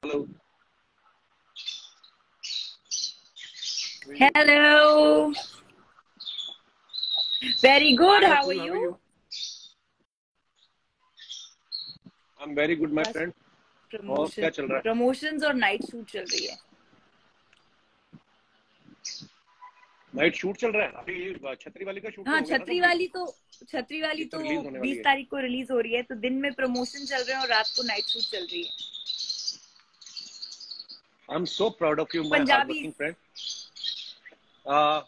Hello. Hello. Very good. Hi, How are Rakul. How are you? you? I'm very good, my बस friend. और क्या promotion चल रहा है? प्रमोशंस और नाइट शूट चल रही है। नाइट शूट चल रहा है अभी। छतरी वाली का शूट तो हाँ, हो गया ना कंप्लीट? छतरी वाली ये तो तो रिलीज होने वाली 20 है। तारीख को रिलीज हो रही है। तो दिन में प्रमोशन चल रहे हैं और रात को नाइट शूट चल रही है। I'm so proud of you, my Punjabi hardworking friend. Uh,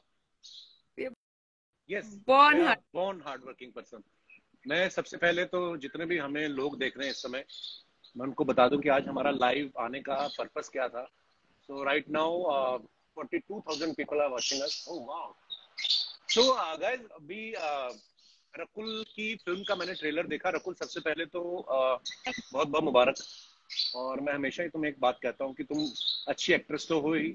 yes, born मैं हार्ट। born hardworking person. मैं सबसे पहले तो जितने भी हमें लोग देख रहे हैं इस समय, मैं उनको बता दूं कि आज हमारा लाइव आने का पर्पस क्या था. So right now, 42,000 people are watching us. Oh wow. So guys, अभी रकुल की फिल्म का मैंने ट्रेलर देखा. रकुल, सबसे पहले तो बहुत बहुत मुबारक. और मैं हमेशा ही तुम्हें एक बात कहता हूँ कि तुम अच्छी एक्ट्रेस तो हो ही,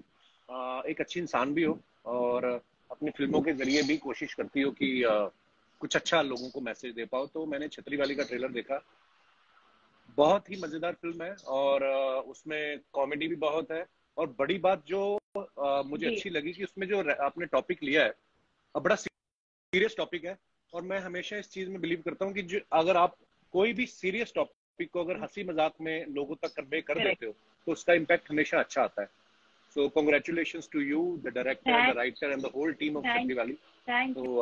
एक अच्छी इंसान भी हो, और अपनी फिल्मों के जरिए भी कोशिश करती हो कि कुछ अच्छा लोगों को मैसेज दे पाओ. तो मैंने छतरी वाली का ट्रेलर देखा. बहुत ही मजेदार फिल्म है और उसमें कॉमेडी भी बहुत है. और बड़ी बात जो मुझे जी अच्छी लगी कि उसमें जो आपने टॉपिक लिया है, बड़ा सीरियस टॉपिक है. और मैं हमेशा इस चीज में बिलीव करता हूँ कि जो अगर आप कोई भी सीरियस टॉपिक को अगर हंसी मजाक में लोगों तक कन्वे कर करेक्ट। देते हो तो उसका इम्पैक्ट हमेशा अच्छा आता है. So congratulations to you, the director, the thank writer and the whole team of thank Chhatriwali. Thank तो यू।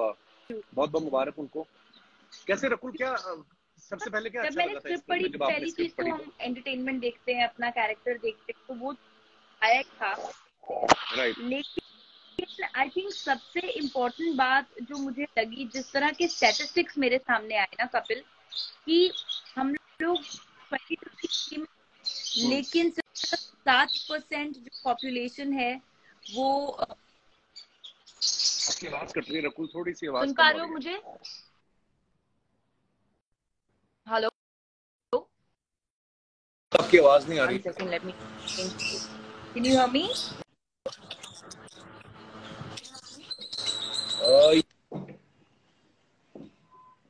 बहुत बहुत मुबारक उनको. कैसे रकुल, क्या सबसे पहले क्या जब अच्छा मैंने लगा था इस स्क्रिप्ट फिल्म पढ़ी में तो जब आपने पहली चीज स्क्रिप्ट तो पढ़ी तो? हम एंटरटेनमेंट देखते हैं, अपना कैरेक्टर देखते हैं, तो वो आया था। राइट. लेकिन आई थिंक सबसे इम्पोर्टेंट बात जो मुझे लगी, जिस तरह के स्टैटिस्टिक्स मेरे सामने आए ना कपिल, कि हम लोग 2023 में, लेकिन सिर्फ 7% जो पॉपुलेशन है वो आपकी आवाज कट रही है रकुल, थोड़ी सी आवाज सुन कम पा हो रहे हो रही है. मुझे? हेलो, आपकी आवाज नहीं आ वन रही. Second, let me, can you hear me?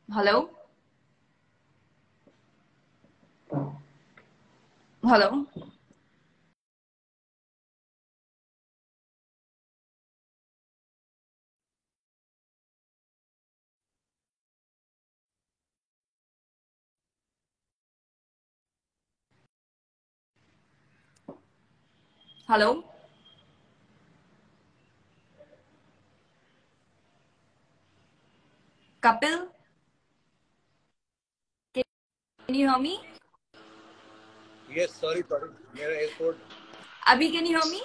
Hello, hello, hello, Kapil, can you hear me? Yes, sorry sorry, मेरा एयरपोर्ट. अभी can you hear me?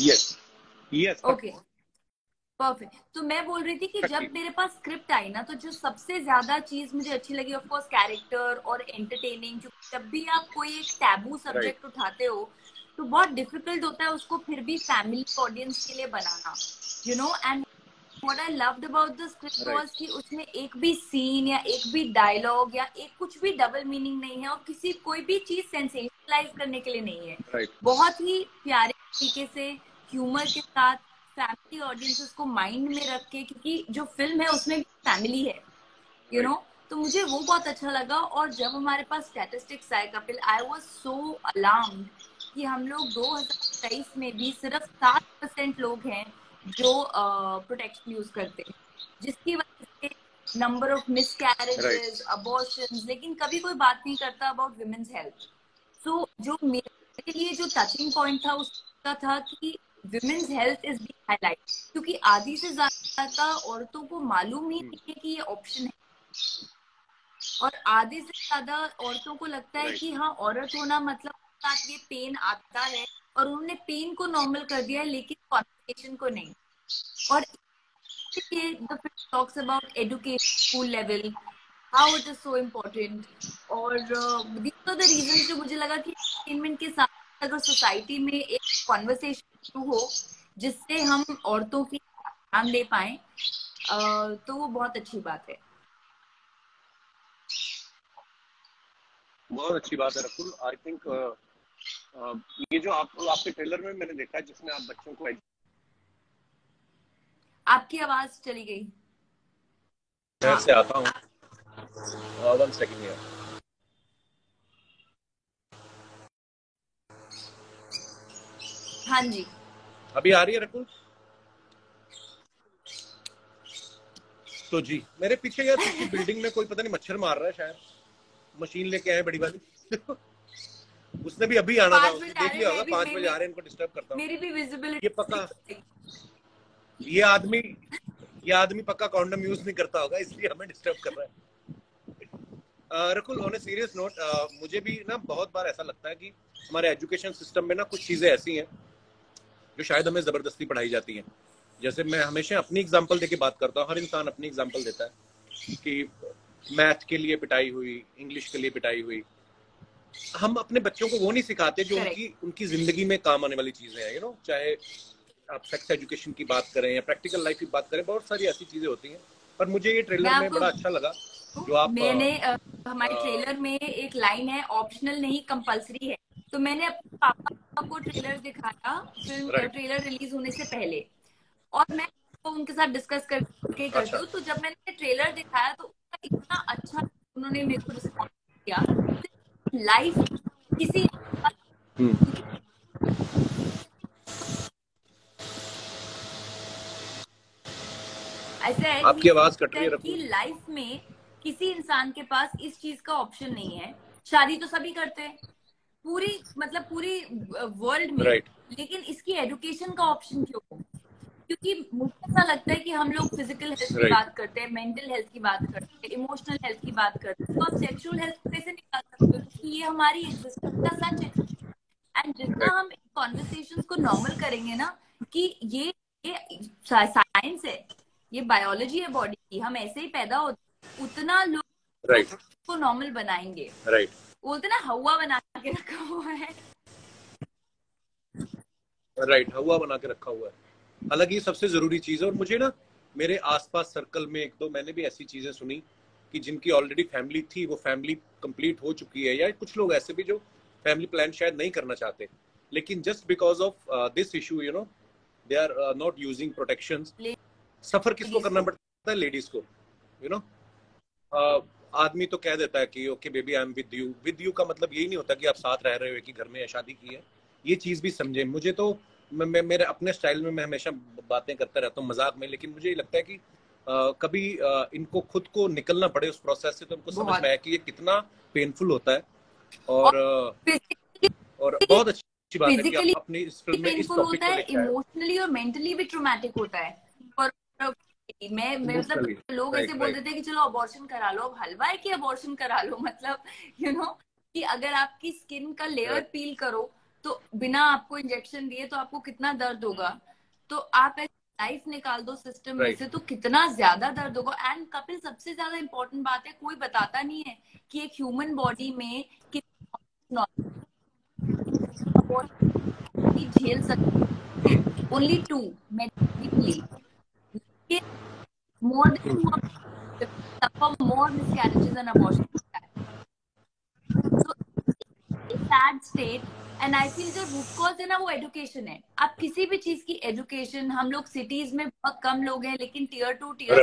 Yes yes. Okay, perfect. तो मैं बोल रही थी कि जब मेरे पास स्क्रिप्ट आई ना, तो जो सबसे ज्यादा चीज मुझे अच्छी लगी, ऑफ कोर्स कैरेक्टर और एंटरटेनिंग। जब भी आप कोई एक टैबू राइट. सब्जेक्ट उठाते हो तो बहुत डिफिकल्ट होता है उसको फिर भी फैमिली ऑडियंस के लिए बनाना, and what I loved about the script right. Was कि उसमें एक भी सीन या एक भी डायलॉग या एक कुछ भी डबल मीनिंग नहीं है, और कोई भी चीज सेंसेशनलाइज करने के लिए नहीं है। राइट. बहुत ही प्यारे तरीके से, ह्यूमर के साथ, फैमिली ऑडियंसेस को माइंड में रख के, क्योंकि जो फिल्म है उसमें भी फैमिली है, यू राइट. नो तो मुझे वो बहुत अच्छा लगा। और जब हमारे पास स्टैटिस्टिक्स आए Kapil, I was so alarmed कि हम लोग 2023 में भी सिर्फ 7% लोग हैं जो प्रोटेक्शन यूज करते हैं, जिसकी वजह से number of miss right. Carriages, abortions, लेकिन कभी कोई बात नहीं करता अबाउट वुमेन्स हेल्थ। सो जो मेरे लिए जो टचिंग पॉइंट था उसका था कि women's health is being highlight, क्योंकि आधी से ज्यादा औरतों को मालूम ही नहीं है कि ये ऑप्शन है, और आधे से ज्यादा औरतों को लगता है राइट. कि हाँ, औरत होना मतलब साथ ये पेन आता है, और उन्होंने पेन को नॉर्मल कर दिया है लेकिन कॉन्स्टिपेशन को नहीं। और ये the film talks about education, school level, how it is so important. और दीज आर द रीजंस जो मुझे लगा कि एंटरटेनमेंट के साथ अगर सोसाइटी में एक कॉन्वर्सेशन शुरू हो जिससे हम औरतों की ध्यान दे पाए, तो वो बहुत अच्छी बात है। बहुत अच्छी बात है रकुल. आई थिंक ये जो आपके ट्रेलर में मैंने देखा है जिसमें आप बच्चों को आपकी आवाज चली गई। शहर हाँ, से आता हूँ. One second. हाँ जी, अभी आ रही है रकुल? तो जी मेरे पीछे यार किसी बिल्डिंग में कोई पता नहीं मच्छर मार रहा है, शायद मशीन लेके आए बड़ी वाली। उसने भी अभी आना था, 5 उसने बजे आ देख रहे, लिया होगा 5 बजे आ रहे हैं, इनको डिस्टर्ब करता हूँ। मेरी भी ये विजिबिलिटी। पक्का, ये आदमी ये आदमी पक्का कॉन्डम यूज नहीं करता होगा, इसलिए हमें डिस्टर्ब कर रहा है। Rakul on a serious note, मुझे भी ना बहुत बार ऐसा लगता है कि हमारे एजुकेशन सिस्टम में ना कुछ चीजें ऐसी हैं जो शायद हमें जबरदस्ती पढ़ाई जाती हैं। जैसे मैं हमेशा अपनी एग्जांपल देके बात करता हूँ, हर इंसान अपनी एग्जांपल देता है कि मैथ के लिए पिटाई हुई, इंग्लिश के लिए पिटाई हुई। हम अपने बच्चों को वो नहीं सिखाते जो करेक्ट। उनकी जिंदगी में काम आने वाली चीजें हैं, चाहे आप सेक्स एजुकेशन की बात करें या प्रैक्टिकल लाइफ की बात करें, बहुत सारी ऐसी चीजें होती हैं। पर मुझे ये मैं ट्रेलर में आपको, बड़ा अच्छा लगा जो आप मैंने हमारे ट्रेलर में एक लाइन है, ऑप्शनल नहीं कंपलसरी है। तो मैंने अपने पापा को ट्रेलर दिखाया, फिल्म राइट, ट्रेलर रिलीज होने से पहले, और मैं तो उनके साथ डिस्कस करके करती अच्छा, हूँ। तो जब मैंने ट्रेलर दिखाया तो उसका इतना अच्छा उन्होंने मेरे को रिस्पॉन्स किया। लाइफ किसी, ऐसा है, आपकी ही आवाज कट रही है सेड कि रकुल। लाइफ में किसी इंसान के पास इस चीज का ऑप्शन नहीं है। शादी तो सभी करते हैं, पूरी मतलब पूरी वर्ल्ड में, राइट, लेकिन इसकी एजुकेशन का ऑप्शन क्यों हो? क्योंकि मुझे ऐसा लगता है कि हम लोग फिजिकल हेल्थ की राइट, बात करते हैं, मेंटल हेल्थ की बात करते हैं, इमोशनल हेल्थ की बात करते हैं, तो आप सेक्सुअल हेल्थ को कैसे निकाल सकते हो? क्योंकि ये हमारी एग्जिस्टेंस का सच है। एंड जितना राइट, हम इन कॉन्वर्सेशंस को नॉर्मल करेंगे ना, कि ये साइंस है, ये बायोलॉजी है बॉडी की, हम ऐसे ही पैदा होते, उतना लोग राइट, को नॉर्मल बनाएंगे। राइट, बोलते ना, हवा बना के रखा हुआ है। राइट, हवा बना के रखा हुआ है। हालांकि ये सबसे जरूरी चीज है। और मुझे ना मेरे आसपास सर्कल में एक दो मैंने भी ऐसी चीजें सुनी कि जिनकी ऑलरेडी फैमिली थी, वो फैमिली कंप्लीट हो चुकी है, या कुछ लोग ऐसे भी जो फैमिली प्लान शायद नहीं करना चाहते, लेकिन just because of this issue they are not using protection. Suffer किसको लेडीज करना को, पड़ता है? लेडीज को। यू नो आदमी तो कह देता है कि okay baby I am with you. With you का मतलब यही नहीं होता कि आप साथ रह रहे हो, कि घर में या शादी की है। ये चीज भी समझे। मुझे तो मेरे अपने स्टाइल में मैं हमेशा बातें करता रहता हूँ मजाक में, लेकिन मुझे ये लगता है कि कभी इनको खुद को निकलना पड़े उस प्रोसेस से, तो उनको समझ में बहुत, आया कि ये कितना पेनफुल होता है। और और बहुत अच्छी बात है कि आप फिजिकली अपनी इस फिल्म में इस पेनफुल टॉपिक होता को है, लेके आए हो। इमोशनली और मेंटली भी ट्रॉमेटिक होता है। और मैं मतलब, इमोशनली, लोग ऐसे राइट, बोल राइट, देते हैं कि चलो अबॉर्शन करा लो। अब हलवा है कि अबॉर्शन करा लो, मतलब कि अगर आपकी स्किन का लेयर राइट, पील करो तो बिना आपको इंजेक्शन दिए तो आपको कितना दर्द होगा। तो आप ऐसे लाइफ निकाल दो सिस्टम में राइट, से तो कितना ज्यादा दर्द होगा। एंड कपिल, सबसे ज्यादा इंपॉर्टेंट बात है, कोई बताता नहीं है कि एक ह्यूमन बॉडी में कितना झेल सकते हैं। Only two medically, more than 2 suffer more miscarriages and abortion. So sad state, and I feel जो रूट कॉज है ना, वो एजुकेशन है। आप किसी भी चीज की एजुकेशन, हम लोग सिटीज में बहुत कम लोग हैं, लेकिन टियर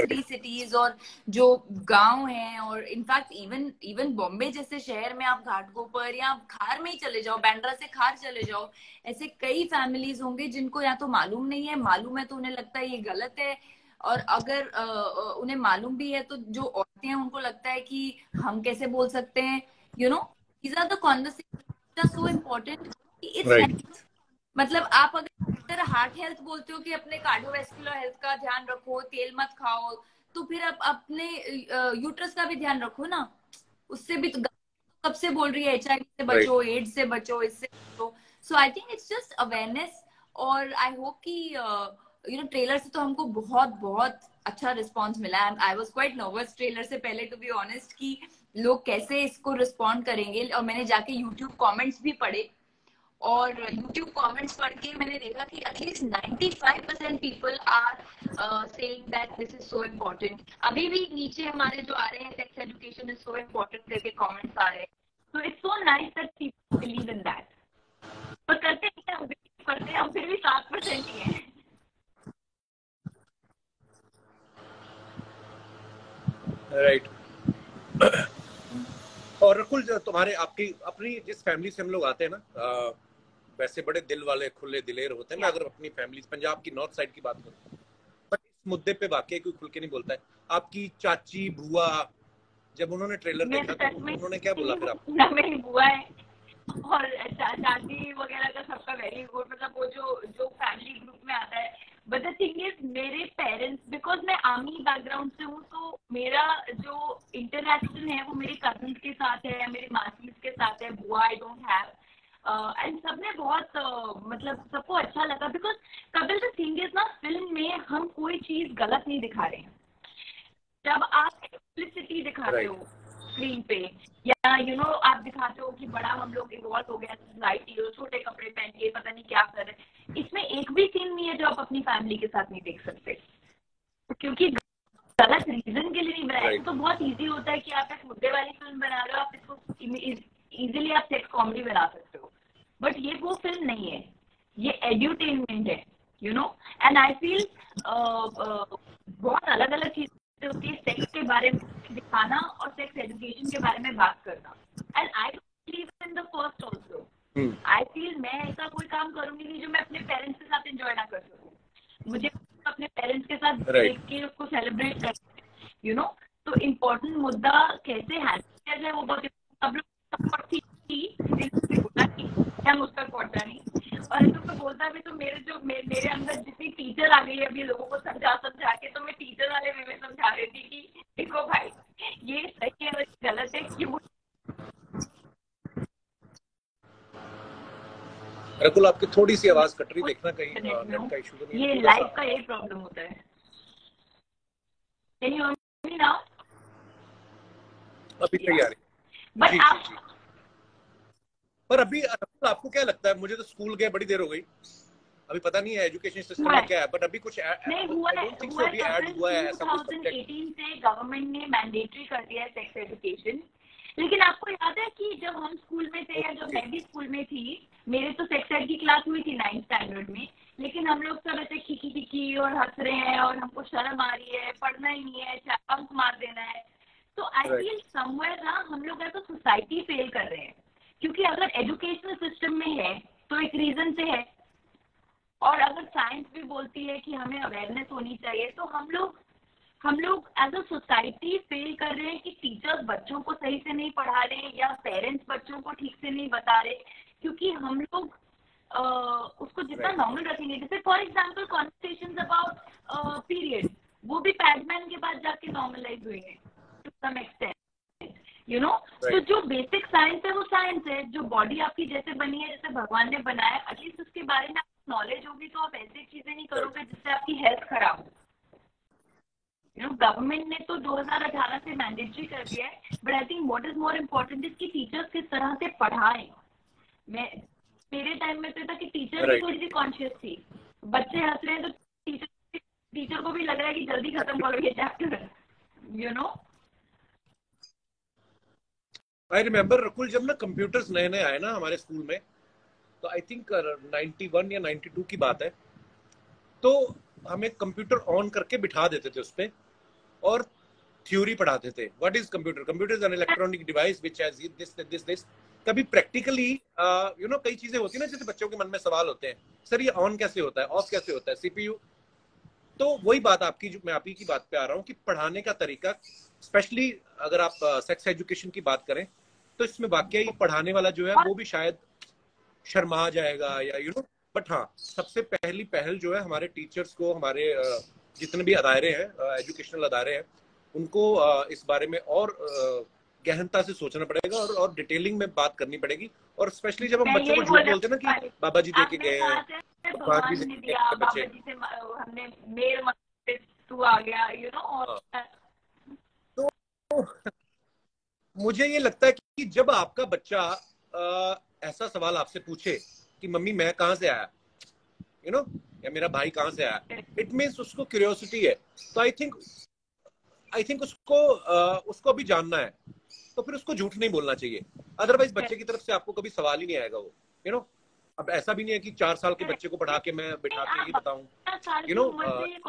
3 सिटीज और जो गांव हैं, और इनफैक्ट इवन इवन बॉम्बे जैसे शहर में आप घाटकोपर या खार में ही चले जाओ, बैंड्रा से खार चले जाओ, ऐसे कई फैमिलीज होंगे जिनको या तो मालूम नहीं है, मालूम है तो उन्हें लगता है ये गलत है, और अगर उन्हें मालूम भी है तो जो औरतें हैं उनको लगता है कि हम कैसे बोल सकते हैं। These are the conversation so important. It's right, health, मतलब आप अगर हार्ट हेल्थ बोलते हो कि अपने कार्डियोवेस्कुलर हेल्थ का ध्यान रखो, तेल मत खाओ, तो फिर आप अपने यूट्रस का भी ध्यान रखो ना। उससे भी तो कब से बोल रही है HIV से राइट, बचो, एड्स से बचो, इससे बचो। So I think it's just awareness. और आई होप कि ट्रेलर से तो हमको बहुत बहुत अच्छा रिस्पॉन्स मिला है। I was quite nervous trailer से पहले, टू बी ऑनेस्ट, कि लोग कैसे इसको रिस्पॉन्ड करेंगे। और मैंने जाके यूट्यूब कॉमेंट्स भी पढ़े, और यूट्यूब कमेंट्स पढ़ के मैंने देखा कि at least 95% people are saying that this is so important. अभी भी नीचे हमारे जो आ रहे हैं, sex education is so important करके कमेंट्स आ रहे हैं। तो it's so nice that people believe in that. पर करते हैं, हम करते हैं, हम फिर भी 7% ही हैं। राइट। और कुल तुम्हारे आपकी अपनी जिस फैमिली से हम लोग आते हैं ना, वैसे बड़े दिल वाले खुले दिलेर होते हैं। मैं अगर अपनी फैमिली पंजाब की नॉर्थ साइड की बात करूँ, बट इस मुद्दे पे वाकई कोई खुल के नहीं बोलता है। आपकी चाची बुआ, जब उन्होंने ट्रेलर देखा तो उन्होंने क्या बोला फिर आपको? ना मेरी बुआ है और चाची वगैरह का सबका वेरी गुड, मतलब वो जो फैमिली ग्रुप में आता है। बट द थिंग इज मेरे पेरेंट्स, बिकॉज मैं आर्मी बैकग्राउंड से हूँ, तो मेरा जो इंटरेक्शन है वो मेरे कजन्स के साथ है, मेरी मासीज के साथ है, बुआ आई डोंट हैव। एंड सबने बहुत मतलब सबको अच्छा लगा, because Kapil the thing is ना, फिल्म में हम कोई चीज गलत नहीं दिखा रहे हैं। जब आप एक्सप्लिसिटी दिखाते हो स्क्रीन पे, या आप दिखाते हो कि बड़ा हम लोग इवॉल्व हो गया सोसाइटी, छोटे कपड़े पहन के पता नहीं क्या कर रहे हैं, इसमें एक भी सीन नहीं है जो आप अपनी फैमिली के साथ नहीं देख सकते, क्योंकि गलत रीजन के लिए नहीं बनाया। तो बहुत इजी होता है कि आप एक मुद्दे वाली फिल्म बना रहे हो, आप इसको इजीली आप सेक्स कॉमेडी बना सकते हो, बट ये वो फिल्म नहीं है, ये एड्यूटेनमेंट है, एंड आई फील बहुत अलग अलग चीज होती है सेक्स के बारे में दिखाना और सेक्स एजुकेशन के बारे में बात करना। And I believe in the first also. I feel मैं ऐसा कोई काम करूंगी नहीं जो मैं अपने पेरेंट्स के साथ एंजॉय ना कर सकूं। मुझे अपने पेरेंट्स के साथ देख के उसको सेलिब्रेट कर, तो इम्पोर्टेंट मुद्दा कैसे हैंडल किया जाए वो बहुत सब लोग सपोर्ट थी, हम उस तक पहुंचा नहीं। और तो मैं बोलता भी तो मेरे अंदर जितनी टीचर आ गई है अभी लोगों को समझा के, तो मैं टीचर वाले वे में समझा रही थी कि देखो भाई ये सही है और गलत है क्यों। रकुल आपकी थोड़ी सी आवाज कट रही, देखना कहीं नेट का इशू तो नहीं है। ये लाइव का यही प्रॉब्लम होता है। Can you hear me now? अभी सही आ रही। बट आप पर अभी आपको क्या लगता है, मुझे तो स्कूल गए बड़ी देर हो गई, अभी पता नहीं है एजुकेशन सिस्टम में क्या है, बट अभी कुछ नहीं हुआ है। 2018 से गवर्नमेंट ने मैंडेटरी कर दिया है सेक्स एजुकेशन। लेकिन आपको याद है कि जब हम स्कूल में थे या जब मैं भी स्कूल में थी, मेरे तो सेक्स एड की क्लास हुई थी 9th स्टैंडर्ड में, लेकिन हम लोग सब ऐसे खिकी और हंस रहे हैं और हमको शर्म आ रही है, पढ़ना ही नहीं है, बंक मार देना है। तो आई फील समवेयर ना हम लोग ऐसा सोसाइटी फेल कर रहे हैं, क्योंकि अगर एजुकेशनल सिस्टम में है तो एक रीजन से है, और अगर साइंस भी बोलती है कि हमें अवेयरनेस होनी चाहिए, तो हम लोग एज अ सोसाइटी फेल कर रहे हैं कि टीचर्स बच्चों को सही से नहीं पढ़ा रहे या पेरेंट्स बच्चों को ठीक से नहीं बता रहे, क्योंकि हम लोग उसको जितना नॉर्मल रखेंगे, जैसे for example conversations about period, वो भी पैडमैन के बाद जाके नॉर्मलाइज हुए हैं टू सम एक्सटेंट, तो जो बेसिक साइंस है वो साइंस है, जो बॉडी आपकी जैसे बनी है, जैसे भगवान ने बनाया, एटलीस्ट उसके बारे में नॉलेज होगी तो आप ऐसी चीजें नहीं करोगे जिससे आपकी हेल्थ खराब हो। गवर्नमेंट ने तो 2018 से मैंडेटरी कर दिया है, but I think what is more important is कि टीचर्स किस तरह से पढ़ाएं। मेरे टाइम में तो था कि टीचर भी थोड़ी सी कॉन्शियस थी, बच्चे हंस रहे हैं तो टीचर को भी लग रहा है कि जल्दी खत्म करो ये चैप्टर, आई रिमेम्बर रकुल, जब ना कंप्यूटर्स नए नए आए ना हमारे स्कूल में, तो आई थिंक 91 या 92 की बात है, तो हमें कंप्यूटर ऑन करके बिठा देते थे उस पे और थ्योरी पढ़ाते थे। What is computer? Computer is an electronic device which has this. कभी प्रैक्टिकली कई चीजें होती है ना, जैसे बच्चों के मन में सवाल होते हैं, सर ये ऑन कैसे होता है, ऑफ कैसे होता है, सीपीयू। तो वही बात आपकी, जो मैं आप ही की बात पे आ रहा हूँ कि पढ़ाने का तरीका, स्पेशली अगर आप सेक्स एजुकेशन की बात करें, तो इसमें वाकई पढ़ाने वाला जो है वो भी शायद शर्मा जाएगा या बट हाँ, सबसे पहली पहल जो है हमारे टीचर्स को, हमारे जितने भी अदारे हैं, एजुकेशनल अदारे हैं, उनको इस बारे में और गहनता से सोचना पड़ेगा और डिटेलिंग में बात करनी पड़ेगी। और स्पेशली जब हम बच्चों को झूठ बोलते हैं ना कि बाबा जी देके गए हैं, भगवान ने दिया, बाबा जी से हमने मेल मांगे, तू आ गया, और तो मुझे ये लगता है कि जब आपका बच्चा ऐसा सवाल आपसे पूछे कि मम्मी मैं कहाँ से आया, या मेरा भाई कहाँ से आया, इट मीन्स उसको क्यूरियोसिटी है। तो आई थिंक उसको भी जानना है, तो फिर उसको झूठ नहीं बोलना चाहिए। अदरवाइज बच्चे की तरफ से आपको कभी सवाल ही नहीं आएगा वो, अब ऐसा भी नहीं है कि 4 साल के बच्चे को पढ़ा के मैं बिठा के ही बताऊं,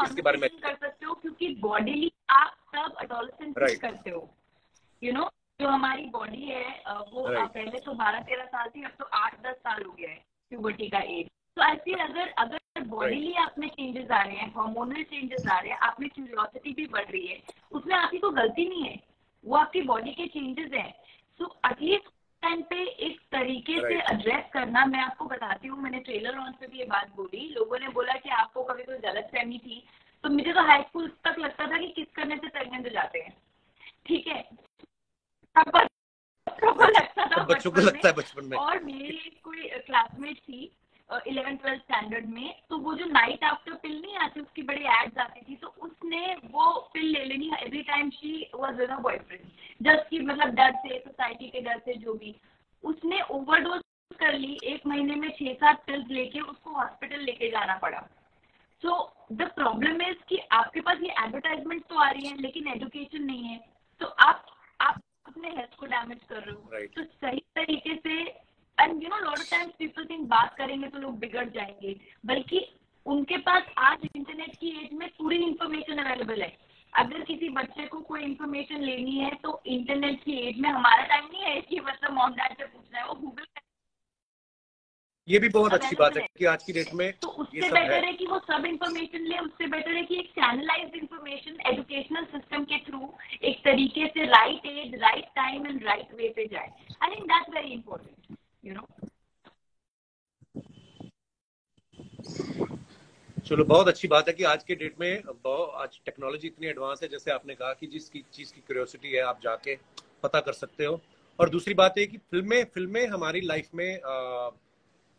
इसके बारे में कर सकते हो, क्योंकि बॉडीली आप सब एडोलेसेंट करते हो, जो हमारी बॉडी है वो पहले तो 12-13 साल थी, अब तो 8-10 साल हो गया है, प्यूबर्टी का एज। तो आई फील अगर बॉडीली आप में चेंजेस आ रहे हैं, हार्मोनल चेंजेस आ रहे हैं, आप में क्यूरियोसिटी भी बढ़ रही है, उसमें आपकी कोई गलती नहीं है, वो आपकी बॉडी के चेंजेस हैं। सो एटलीस्ट टाइम पे एक तरीके से एड्रेस करना। मैं आपको बताती हूँ, मैंने ट्रेलर लॉन्च पे भी ये बात बोली, लोगों ने बोला कि आपको कभी कोई गलतफहमी थी, तो मुझे तो हाई स्कूल तक लगता था कि किस करने से प्रेग्नेंट हो जाते हैं, ठीक है, लगता था बच्चों को लगता है बचपन में। और मेरी कोई क्लासमेट थी 11th-12th स्टैंडर्ड में, तो वो जो नाइट आफ्टर पिल नहीं आती, उसकी बड़ी एड्स आती थी, तो उसने वो पिल ले लेनी every time she was with a boyfriend, just कि मतलब डर से, सोसाइटी के डर से, जो भी। उसने ओवरडोज कर ली, 1 महीने में 6-7 पिल्स लेके उसको हॉस्पिटल लेके जाना पड़ा। सो द प्रॉब्लम इज कि आपके पास ये एडवर्टाइजमेंट तो आ रही है, लेकिन एजुकेशन नहीं है, तो आप अपने हेल्थ को डैमेज कर रहे हो। तो सही तरीके से, and you know lot of times people think बात करेंगे तो लोग बिगड़ जाएंगे, बल्कि उनके पास आज इंटरनेट की एज में पूरी इंफॉर्मेशन अवेलेबल है। अगर किसी बच्चे को कोई इंफॉर्मेशन लेनी है तो इंटरनेट की एज में, हमारा टाइम नहीं है कि मतलब मॉम डैड से पूछना है, वो गूगल। ये भी बहुत अच्छी बात है कि आज की डेट में तो उससे बेटर है कि वो सब इंफॉर्मेशन ले, उससे बेटर है कि एक चैनलाइज्ड इंफॉर्मेशन एजुकेशनल सिस्टम के थ्रू एक तरीके से right age, right time and right way पे जाए। I think that's very important, you know. चलो, बहुत अच्छी बात है कि आज के डेट में आज टेक्नोलॉजी इतनी एडवांस है, जैसे आपने कहा कि जिस चीज की क्यूरियोसिटी है आप जाके पता कर सकते हो। और दूसरी बात है कि फिल्में हमारी लाइफ में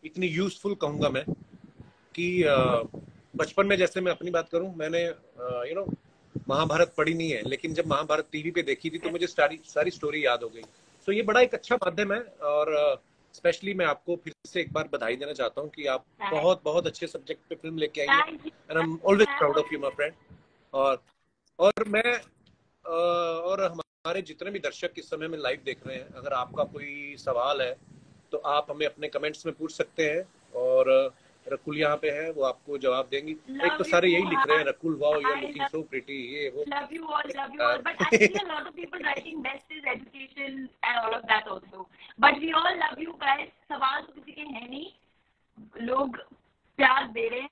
इतनी यूजफुल कहूंगा मैं कि बचपन में, जैसे मैं अपनी बात करूं, मैंने यू नो महाभारत पढ़ी नहीं है, लेकिन जब महाभारत टीवी पे देखी थी तो मुझे सारी स्टोरी याद हो गई। तो ये बड़ा एक अच्छा माध्यम है, और स्पेशली मैं आपको फिर से एक बार बधाई देना चाहता हूँ कि आप बहुत बहुत अच्छे सब्जेक्ट पे फिल्म लेके आई हैं, and I am always proud of you my friend. और मैं और हमारे जितने भी दर्शक इस समय में लाइव देख रहे हैं, अगर आपका कोई सवाल है तो आप हमें अपने कमेंट्स में पूछ सकते हैं, और रकुल यहाँ पे है, वो आपको जवाब देंगी। एक तो सारे यही लिख रहे हैं, Rakul wow you are looking so pretty, ये वो। Love you all, but I see a lot of people writing best is education and all of that also, but we all love you guys। सवाल तो किसी के हैं नहीं, लोग प्यार दे रहे हैं।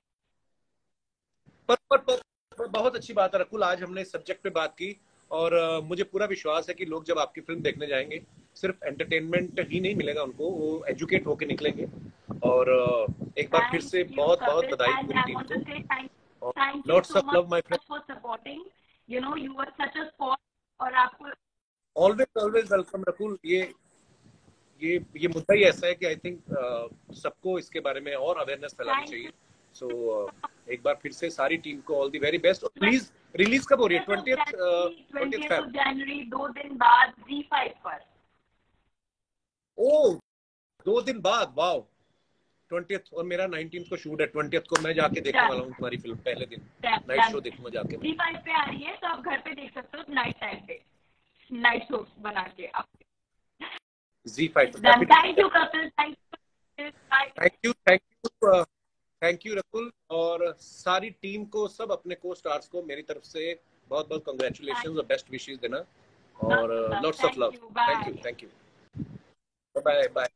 पर बहुत अच्छी बात है रकुल, आज हमने सब्जेक्ट पे बात की, और मुझे पूरा विश्वास है कि लोग जब आपकी फिल्म देखने जाएंगे, सिर्फ एंटरटेनमेंट ही नहीं मिलेगा उनको, वो एजुकेट होके निकलेंगे। और एक बार फिर से बहुत बहुत बधाई पूरी टीम को। Lots of love my friend for supporting, you know you are such a spot, और आपको ऑलवेज वेलकम रकुल। ये मुद्दा ही ऐसा है कि आई थिंक सबको इसके बारे में और अवेयरनेस फैलानी चाहिए। सो एक बार फिर से सारी टीम को all the very best. Please release कब हो रही है? 20th जनवरी, 2 दिन बाद Z5 पर। ओह, 2 दिन बाद, वाओ। 20th और मेरा 19th को शूट है, 20th को मैं जाके देखने वाला हूँ तुम्हारी फिल्म, पहले दिन नाइट शो देखूंगा जाके। Z5 पे आ रही है, तो आप घर पे देख सकते हो नाइट टाइम पे, नाइट शो बना के आप। Z5। Thank you Kapil, thank you Rakul, और सारी टीम को, सब अपने को स्टार्स को मेरी तरफ से बहुत बहुत कांग्रेचुलेशंस और बेस्ट विशेस देना, और lots of love. Thank you. Bye bye.